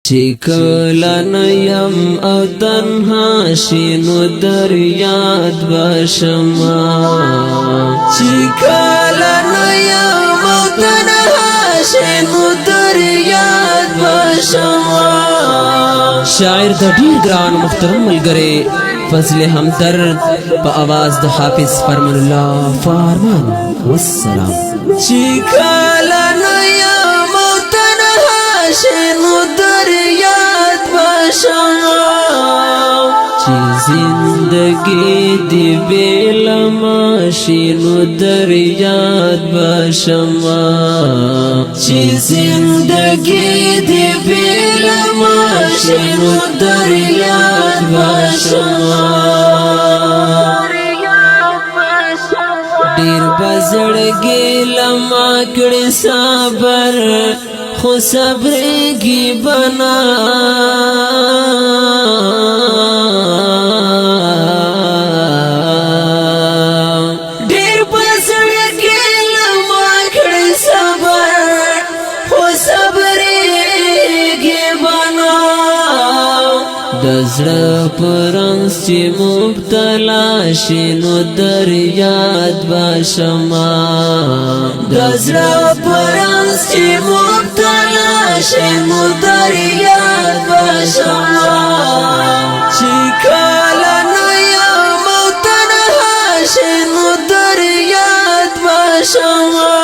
چې کله نه یم او تنها شي نو در یاد بشما چې کله نه یم او تنها شي نو در یاد بشما شاعر د ډیر ګران محترم ملګری فضل همدرد په आवाज د حافظ فرمان الله فرمان والسلام چې کله نه یم او تنها شي نو در یاد بشما چې زندگی دی بیلما شي نو در یاد بشما چې زندگی دی بیلما شي نو در یاد بشما ډیر بزړګي لما کړي صبر خو صبرېږي بنا ډیر بزړګي لما کړي صبر خو صبرېږي بنا د زړه پرنګ چې مبتلا شي نو در یاد بشما د زړه پرنګ چې مبتلا شي نو در یاد بشما چې کله نه یم او تنها شي نو در یاد بشما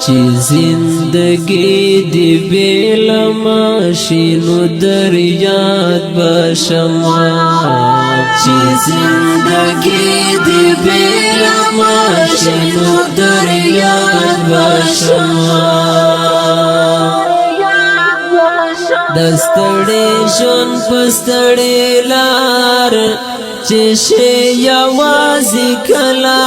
چې زندگی دی بیلما شي نو در یاد بشما چې زندگی دی بیلما شي نو در یاد بشما دستړې ژوند پستړې لار چې شي یوازې کلا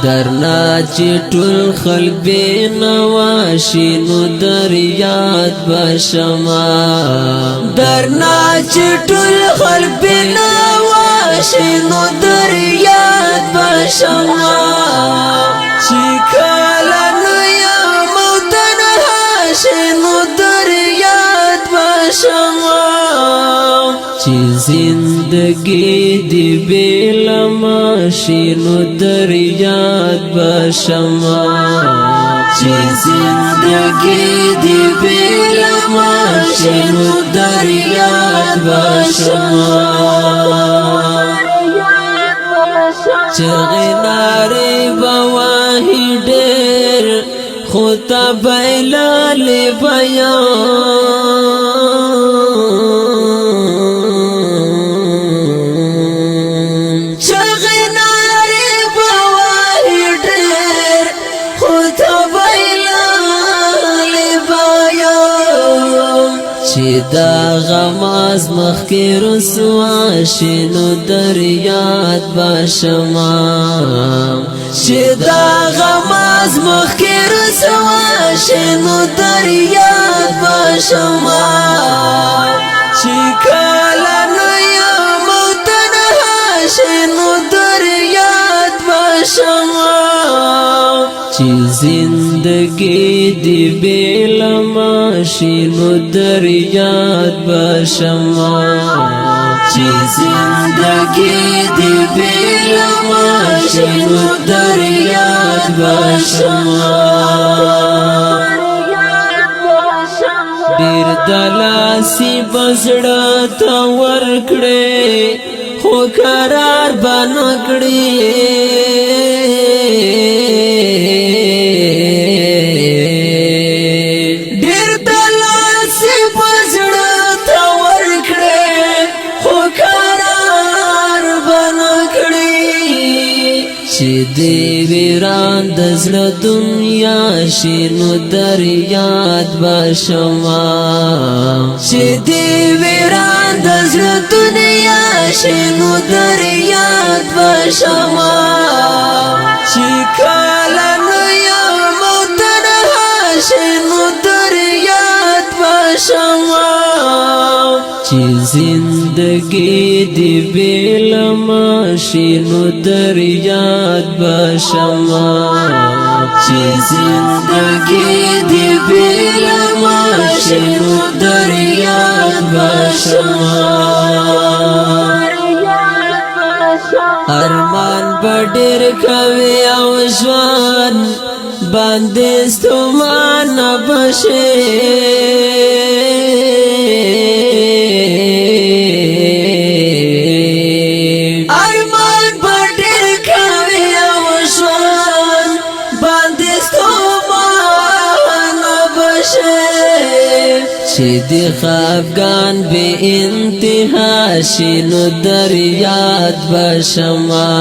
درنا چې ټول خلق بینوا شي نو در یاد بشما درنا چې ټول خلق بینوا شي نو در یاد بشما چې کله نه یم او تنها شي نو در یاد بشما چې زندگی دی بیلما شي نو در یاد بشما چې زندگی دی بیلما شي نو در یاد بشما چغې نارې بواهي ډېر خو ته بایللې بیان چې دا غماز مخکې رسوا شي نو در یاد بشما چې دا غماز مخکې رسوا شي نو در یاد بشما چې کله نه یم او تنها شي نو در یاد بشما چې زندگی دی بیلما شي نو در یاد بشما چې زندگی دی بیلما شي نو در یاد بشما ډیر دلاسي بزړه ته ورکړې خو قرار بنا کړې چې دی ویران د زړه دنیا شي نو در یاد بشما چې دی ویران د زړه دنیا شي نو در یاد بشما چې کله نه یم او تنها شي نو در یاد چې زندگی دی بیلما شینو در یاد باشما چې زندگی دی بیلما شینو در یاد باشما ارمان بډیر کوي او ژوند باندې ستومان بشه ارمان بډیر کوي او ژوند باندې ستومان بشه چې دی خفګان به انتها شینو در یاد باشما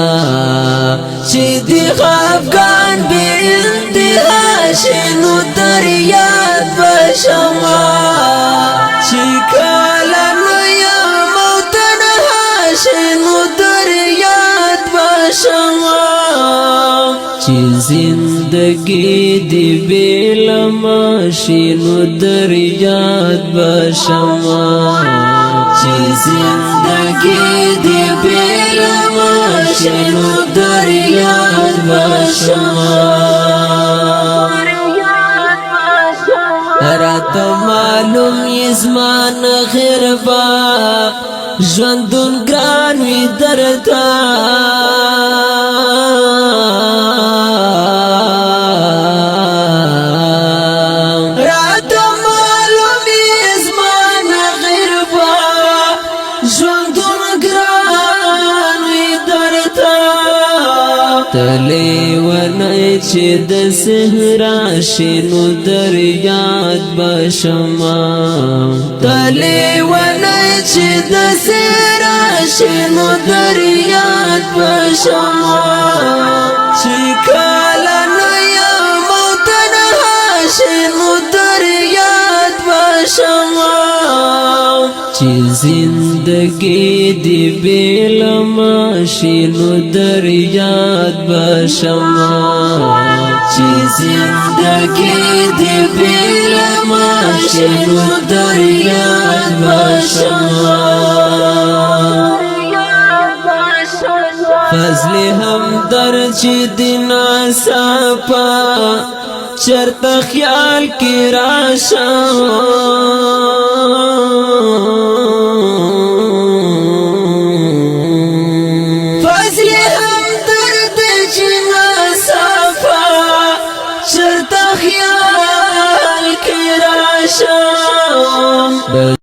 چې دی خفګان به انتها شینو در یاد باشما چې کله نو یم او تنها شینو در یاد باشما چې زندگی دی بیلما شینو در یاد باشما چې زندگی دی بیلما شینو در یاد باشما رات معلوم یزمان غربا ژوندون ګران وی درتا تلی ونای چې د صحرا شینو در یاد باشما تلی ونای چې د صحرا شینو در یاد باشما چې کله نو یم او تنها شینو در یاد باشما چې زندگی دی بیلما شینو در یاد باشما چې زندگی دی بیلما شینو در یاد باشما فضل همدر چې دینا صفا چرته خیال کی راشه خیال کی راشم